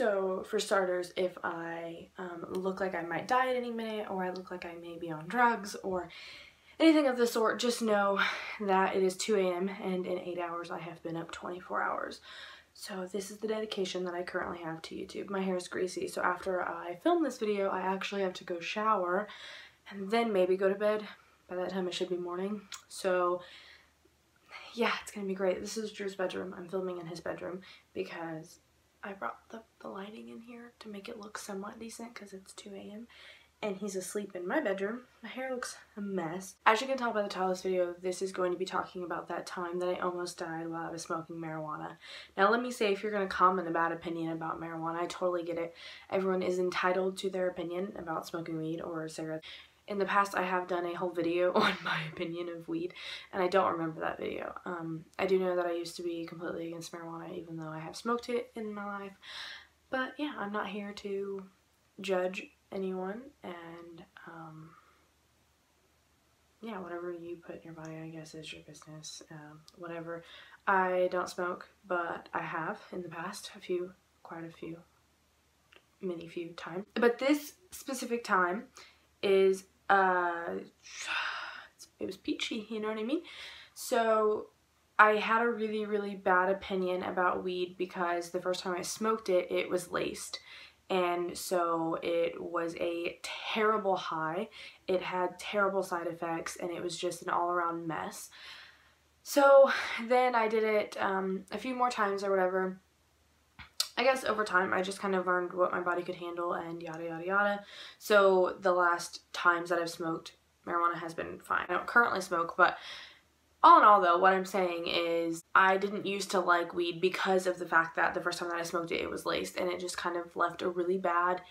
So for starters, if I look like I might die at any minute, or I look like I may be on drugs or anything of the sort, just know that it is 2 a.m. and in 8 hours I have been up 24 hours. So this is the dedication that I currently have to YouTube. My hair is greasy, so after I film this video, I actually have to go shower and then maybe go to bed. By that time it should be morning. So yeah, it's gonna be great. This is Drew's bedroom. I'm filming in his bedroom because I brought the lighting in here to make it look somewhat decent because it's 2 a.m. and he's asleep in my bedroom. My hair looks a mess. As you can tell by the title of this video, this is going to be talking about that time that I almost died while I was smoking marijuana. Now let me say, if you're going to comment a bad opinion about marijuana, I totally get it. Everyone is entitled to their opinion about smoking weed or cigarettes. In the past, I have done a whole video on my opinion of weed, and I don't remember that video. I do know that I used to be completely against marijuana, even though I have smoked it in my life. But yeah, I'm not here to judge anyone, and yeah, whatever you put in your body, I guess, is your business. Whatever. I don't smoke, but I have in the past quite a few, many few times. But this specific time is it was peachy, you know what I mean? So I had a really bad opinion about weed because the first time I smoked it, it was laced. And so it was a terrible high. It had terrible side effects, and it was just an all-around mess. So then I did it a few more times or whatever. I guess over time I just kind of learned what my body could handle and yada yada yada. So the last times that I've smoked marijuana has been fine. I don't currently smoke, but all in all though, what I'm saying is I didn't used to like weed because of the fact that the first time that I smoked it, it was laced, and it just kind of left a really bad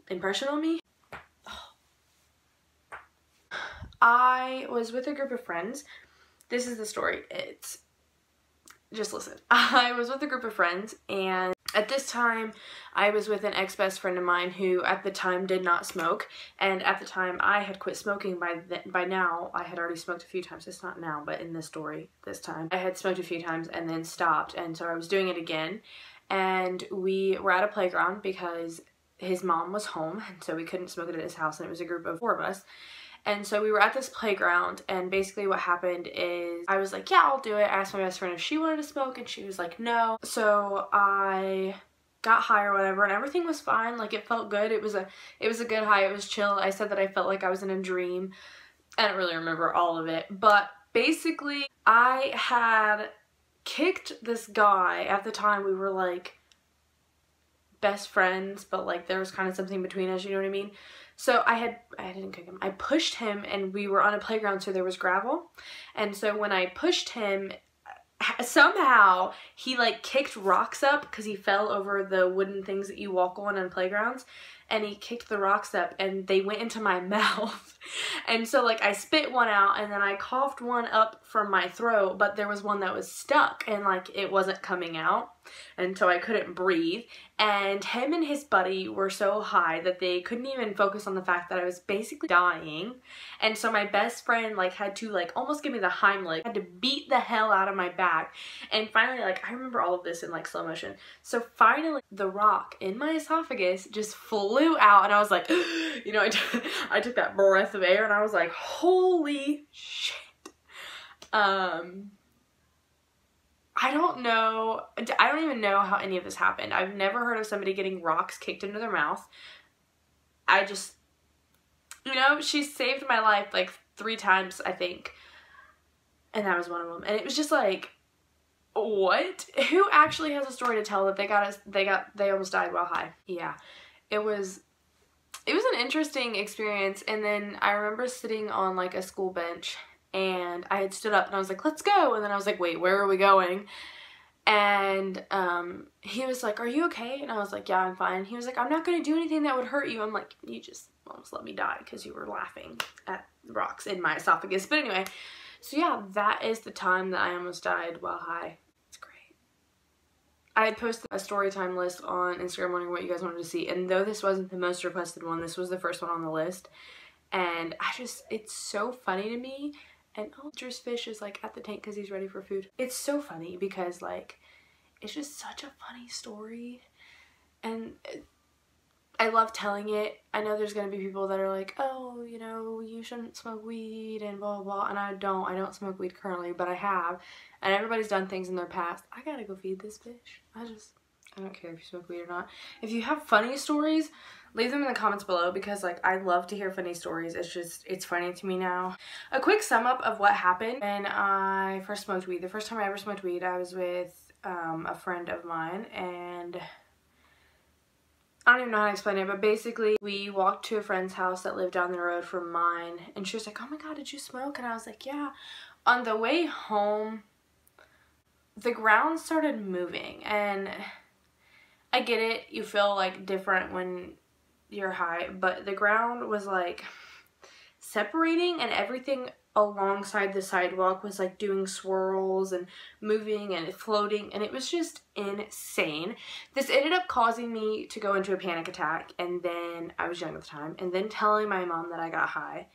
impression on me. I was with a group of friends. This is the story. Just listen. I was with a group of friends, and at this time I was with an ex-best friend of mine who at the time did not smoke, and at the time I had quit smoking. By now I had already smoked a few times. It's not now, but in this story this time I had smoked a few times and then stopped, and so I was doing it again, and we were at a playground because his mom was home, and so we couldn't smoke it at his house, and it was a group of 4 of us. And so we were at this playground, and basically what happened is I was like, yeah, I'll do it. I asked my best friend if she wanted to smoke, and she was like, no. So I got high or whatever, and everything was fine. Like, it felt good. It was a good high. It was chill. I said that I felt like I was in a dream. I don't really remember all of it, but basically I had kicked this guy. At the time we were like best friends, but like there was kind of something between us, you know what I mean? So I didn't kick him. I pushed him, and we were on a playground, so there was gravel. And so when I pushed him, somehow he like kicked rocks up because he fell over the wooden things that you walk on playgrounds. And he kicked the rocks up, and they went into my mouth. And so like I spit one out, and then I coughed one up from my throat, but there was one that was stuck, and like it wasn't coming out, and so I couldn't breathe. And him and his buddy were so high that they couldn't even focus on the fact that I was basically dying. And so my best friend like had to like almost give me the Heimlich, had to beat the hell out of my back. And finally, like, I remember all of this in like slow motion. So finally the rock in my esophagus just flew out, and I was like, you know, I took that breath of air, and I was like, holy shit. I don't even know how any of this happened. I've never heard of somebody getting rocks kicked into their mouth. I just, you know, she saved my life like 3 times, I think. And that was one of them. And it was just like, what? Who actually has a story to tell that they almost died while high? Yeah. It was an interesting experience. And then I remember sitting on like a school bench, and I had stood up and I was like, let's go. And then I was like, wait, where are we going? And he was like, are you okay? And I was like, yeah, I'm fine. He was like, I'm not going to do anything that would hurt you. I'm like, you just almost let me die because you were laughing at rocks in my esophagus. But anyway, so yeah, that is the time that I almost died while high. It's great. I had posted a story time list on Instagram wondering what you guys wanted to see. And though this wasn't the most requested one, this was the first one on the list. And it's so funny to me. And oh, Drew's fish is like at the tank because he's ready for food. It's so funny because like, it's just such a funny story. And I love telling it. I know there's going to be people that are like, oh, you know, you shouldn't smoke weed and blah, blah, blah. And I don't smoke weed currently, but I have. And everybody's done things in their past. I gotta go feed this bitch. I don't care if you smoke weed or not. If you have funny stories, leave them in the comments below, because like I love to hear funny stories. It's funny to me now. A quick sum up of what happened when I first smoked weed. The first time I ever smoked weed, I was with a friend of mine, and I don't even know how to explain it, but basically we walked to a friend's house that lived down the road from mine, and she was like, oh my god, did you smoke? And I was like, yeah. On the way home, the ground started moving, and I get it, you feel like different when you're high, but the ground was like separating, and everything alongside the sidewalk was like doing swirls and moving and floating, and it was just insane. This ended up causing me to go into a panic attack, and then I was young at the time, and then telling my mom that I got high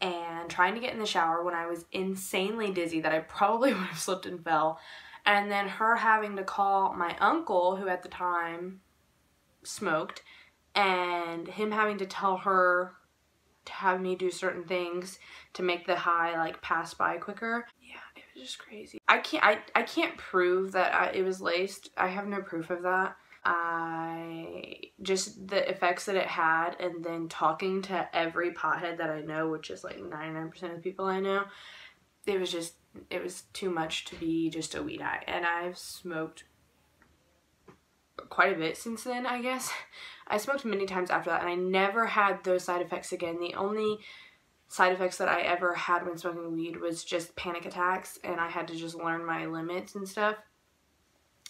and trying to get in the shower when I was insanely dizzy that I probably would have slipped and fell, and then her having to call my uncle, who at the time smoked, and him having to tell her to have me do certain things to make the high like pass by quicker. Yeah, it was just crazy. I can't prove that it was laced. I have no proof of that. Just the effects that it had, and then talking to every pothead that I know, which is like 99% of the people I know, it was too much to be just a weed high. And I've smoked quite a bit since then, I guess. I smoked many times after that, and I never had those side effects again. The only side effects that I ever had when smoking weed was just panic attacks, and I had to just learn my limits and stuff.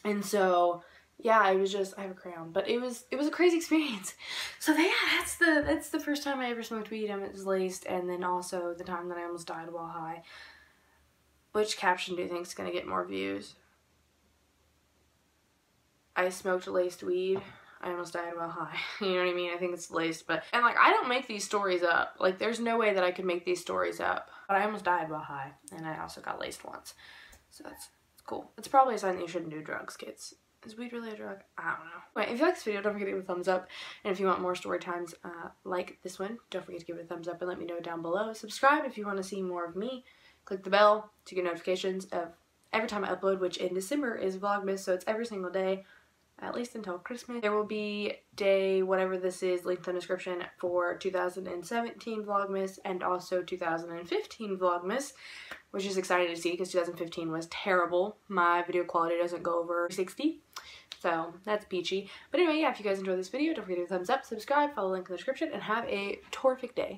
And so, yeah, I have a crayon, but it was a crazy experience. So yeah, that's the first time I ever smoked weed, and it was laced, and then also the time that I almost died while high. Which caption do you think is gonna get more views? I smoked laced weed, I almost died while high. You know what I mean? I think it's laced, but, and like, I don't make these stories up. Like, there's no way that I could make these stories up. But I almost died while high, and I also got laced once. So that's cool. It's probably a sign that you shouldn't do drugs, kids. Is weed really a drug? I don't know. Anyway, if you like this video, don't forget to give it a thumbs up. And if you want more story times like this one, don't forget to give it a thumbs up and let me know down below. Subscribe if you want to see more of me. Click the bell to get notifications of every time I upload, which in December is Vlogmas, so it's every single day, at least until Christmas. There will be day, whatever this is, linked in the description for 2017 Vlogmas and also 2015 Vlogmas, which is exciting to see because 2015 was terrible. My video quality doesn't go over 60, so that's peachy. But anyway, yeah, if you guys enjoyed this video, don't forget to give it a thumbs up, subscribe, follow the link in the description, and have a terrific day.